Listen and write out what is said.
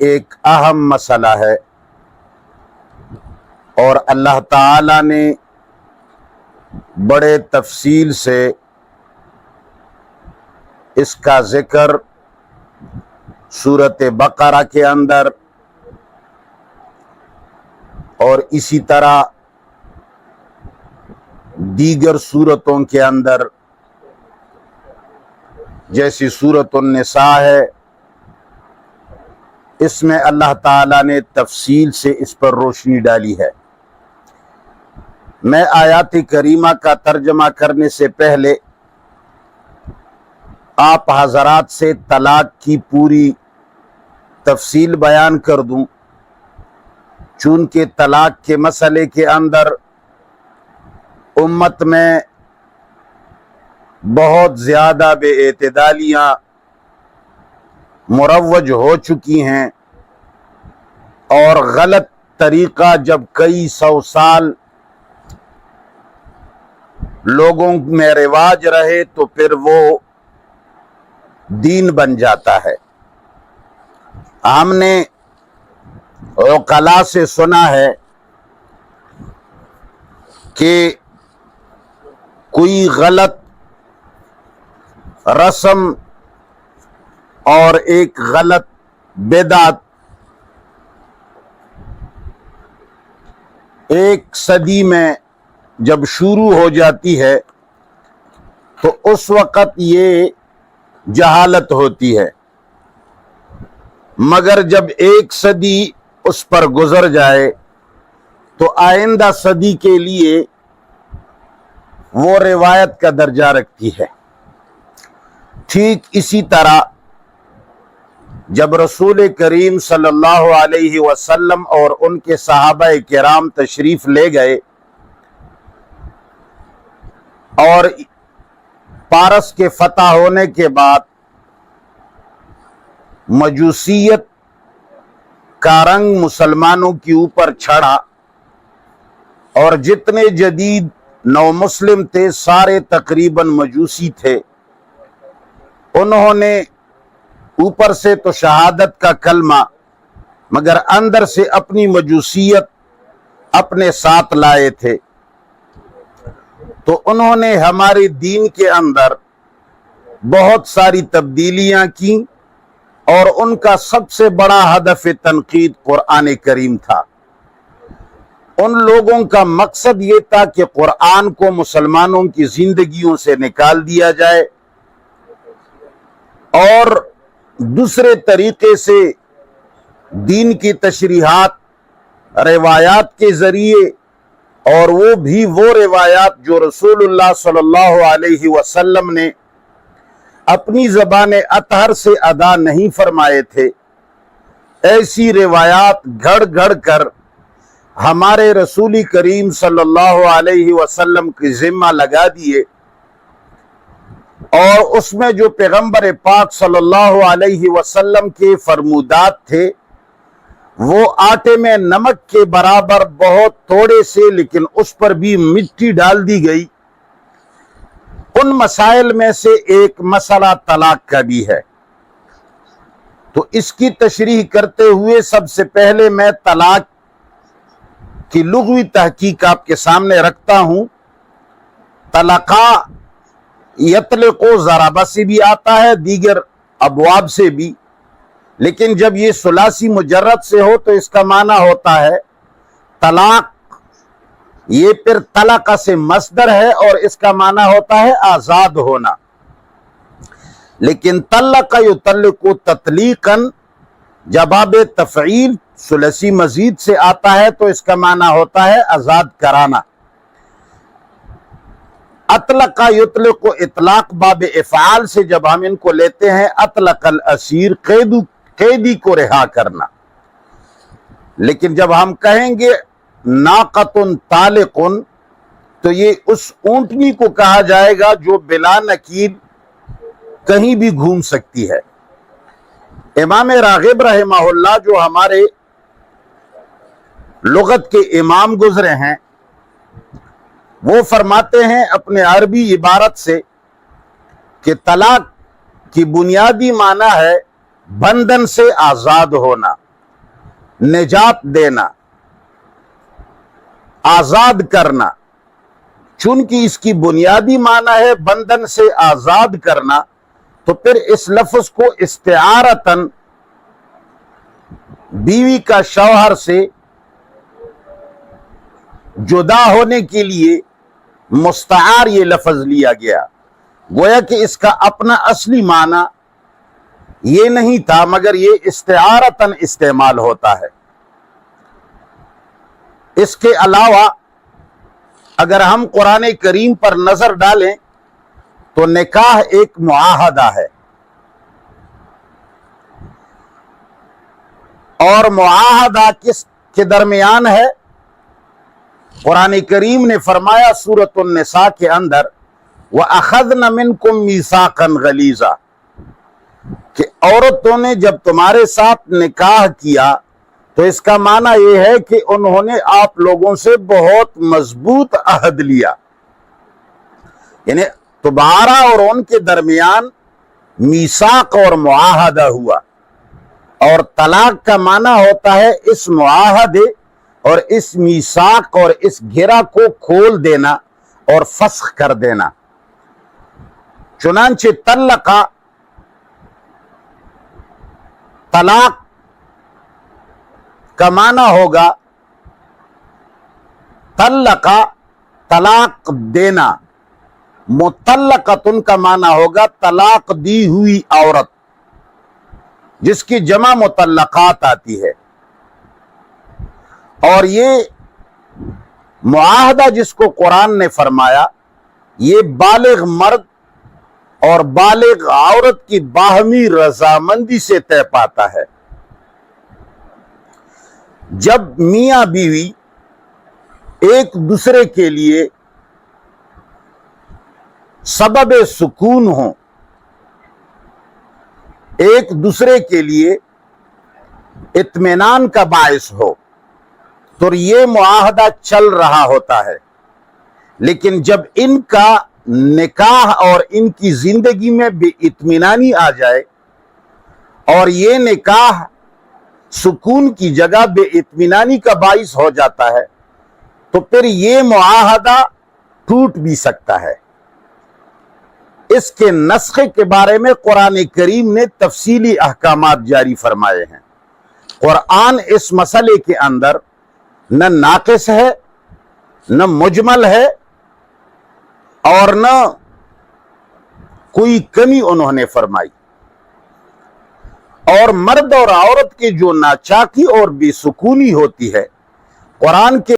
ایک اہم مسئلہ ہے اور اللہ تعالی نے بڑے تفصیل سے اس کا ذکر سورۃ بقرہ کے اندر اور اسی طرح دیگر سورتوں کے اندر جیسی سورۃ النساء ہے، اس میں اللہ تعالیٰ نے تفصیل سے اس پر روشنی ڈالی ہے۔ میں آیات کریمہ کا ترجمہ کرنے سے پہلے آپ حضرات سے طلاق کی پوری تفصیل بیان کر دوں، چونکہ طلاق کے مسئلے کے اندر امت میں بہت زیادہ بے اعتدالیاں مروج ہو چکی ہیں، اور غلط طریقہ جب کئی سو سال لوگوں میں رواج رہے تو پھر وہ دین بن جاتا ہے۔ ہم نے عقلاء سے سنا ہے کہ کوئی غلط رسم اور ایک غلط بدعت ایک صدی میں جب شروع ہو جاتی ہے تو اس وقت یہ جہالت ہوتی ہے، مگر جب ایک صدی اس پر گزر جائے تو آئندہ صدی کے لیے وہ روایت کا درجہ رکھتی ہے۔ ٹھیک اسی طرح جب رسول کریم صلی اللہ علیہ وسلم اور ان کے صحابہ کرام تشریف لے گئے اور پارس کے فتح ہونے کے بعد مجوسیت کا رنگ مسلمانوں کے اوپر چھڑا اور جتنے جدید نو مسلم تھے سارے تقریباً مجوسی تھے، انہوں نے اوپر سے تو شہادت کا کلمہ مگر اندر سے اپنی مجوسیت اپنے ساتھ لائے تھے، تو انہوں نے ہمارے دین کے اندر بہت ساری تبدیلیاں کی، اور ان کا سب سے بڑا ہدف تنقید قرآن کریم تھا۔ ان لوگوں کا مقصد یہ تھا کہ قرآن کو مسلمانوں کی زندگیوں سے نکال دیا جائے اور دوسرے طریقے سے دین کی تشریحات روایات کے ذریعے، اور وہ بھی وہ روایات جو رسول اللہ صلی اللہ علیہ وسلم نے اپنی زبان اطہر سے ادا نہیں فرمائے تھے، ایسی روایات گھڑ گھڑ کر ہمارے رسول کریم صلی اللہ علیہ وسلم کی ذمہ لگا دیے، اور اس میں جو پیغمبر پاک صلی اللہ علیہ وسلم کے فرمودات تھے وہ آٹے میں نمک کے برابر بہت تھوڑے سے، لیکن اس پر بھی مٹی ڈال دی گئی۔ ان مسائل میں سے ایک مسئلہ طلاق کا بھی ہے، تو اس کی تشریح کرتے ہوئے سب سے پہلے میں طلاق کی لغوی تحقیق آپ کے سامنے رکھتا ہوں۔ طلقہ یطلق ضربہ سے بھی آتا ہے، دیگر ابواب سے بھی، لیکن جب یہ ثلاثی مجرد سے ہو تو اس کا معنی ہوتا ہے طلاق۔ یہ پھر طلق سے مصدر ہے اور اس کا معنی ہوتا ہے آزاد ہونا، لیکن طلق یطلق تطلیقا جب باب تفعیل ثلاثی مزید سے آتا ہے تو اس کا معنی ہوتا ہے آزاد کرانا۔ اطلق یطلق اطلاق باب افعال سے جب ہم ان کو لیتے ہیں، اطلق الاسیر قیدی کو رہا کرنا، لیکن جب ہم کہیں گے ناقۃ طالق تو یہ اس اونٹنی کو کہا جائے گا جو بلا نکیل کہیں بھی گھوم سکتی ہے۔ امام راغب رحمہ اللہ جو ہمارے لغت کے امام گزرے ہیں، وہ فرماتے ہیں اپنے عربی عبارت سے کہ طلاق کی بنیادی معنی ہے بندھن سے آزاد ہونا، نجات دینا، آزاد کرنا، چونکہ اس کی بنیادی معنی ہے بندھن سے آزاد کرنا، تو پھر اس لفظ کو استعارتاً بیوی کا شوہر سے جدا ہونے کے لیے مستعار یہ لفظ لیا گیا، گویا کہ اس کا اپنا اصلی معنی یہ نہیں تھا، مگر یہ استعارتاً استعمال ہوتا ہے۔ اس کے علاوہ اگر ہم قرآن کریم پر نظر ڈالیں تو نکاح ایک معاہدہ ہے، اور معاہدہ کس کے درمیان ہے؟ قرآن کریم نے فرمایا سورۃ النساء کے اندر وَأَخَذْنَ مِنْكُمْ مِيثَاقًا غَلِيظًا، کہ عورتوں نے جب تمہارے ساتھ نکاح کیا تو اس کا معنی یہ ہے کہ انہوں نے آپ لوگوں سے بہت مضبوط عہد لیا، یعنی تمہارا اور ان کے درمیان میثاق اور معاہدہ ہوا۔ اور طلاق کا معنی ہوتا ہے اس معاہدے اور اس میثاق اور اس گھرا کو کھول دینا اور فسخ کر دینا۔ چنانچہ طلاق کا معنی ہوگا طلاق دینا، مطلقتن کا معنی ہوگا طلاق دی ہوئی عورت، جس کی جمع مطلقات آتی ہے۔ اور یہ معاہدہ جس کو قرآن نے فرمایا، یہ بالغ مرد اور بالغ عورت کی باہمی رضامندی سے طے پاتا ہے۔ جب میاں بیوی ایک دوسرے کے لیے سبب سکون ہوں، ایک دوسرے کے لیے اطمینان کا باعث ہو، تو یہ معاہدہ چل رہا ہوتا ہے۔ لیکن جب ان کا نکاح اور ان کی زندگی میں بے اطمینانی آ جائے اور یہ نکاح سکون کی جگہ بے اطمینانی کا باعث ہو جاتا ہے، تو پھر یہ معاہدہ ٹوٹ بھی سکتا ہے۔ اس کے نسخ کے بارے میں قرآن کریم نے تفصیلی احکامات جاری فرمائے ہیں۔ قرآن اس مسئلے کے اندر نہ ناقص ہے، نہ مجمل ہے، اور نہ کوئی کمی انہوں نے فرمائی۔ اور مرد اور عورت کی جو ناچاکی اور بے سکونی ہوتی ہے، قرآن کے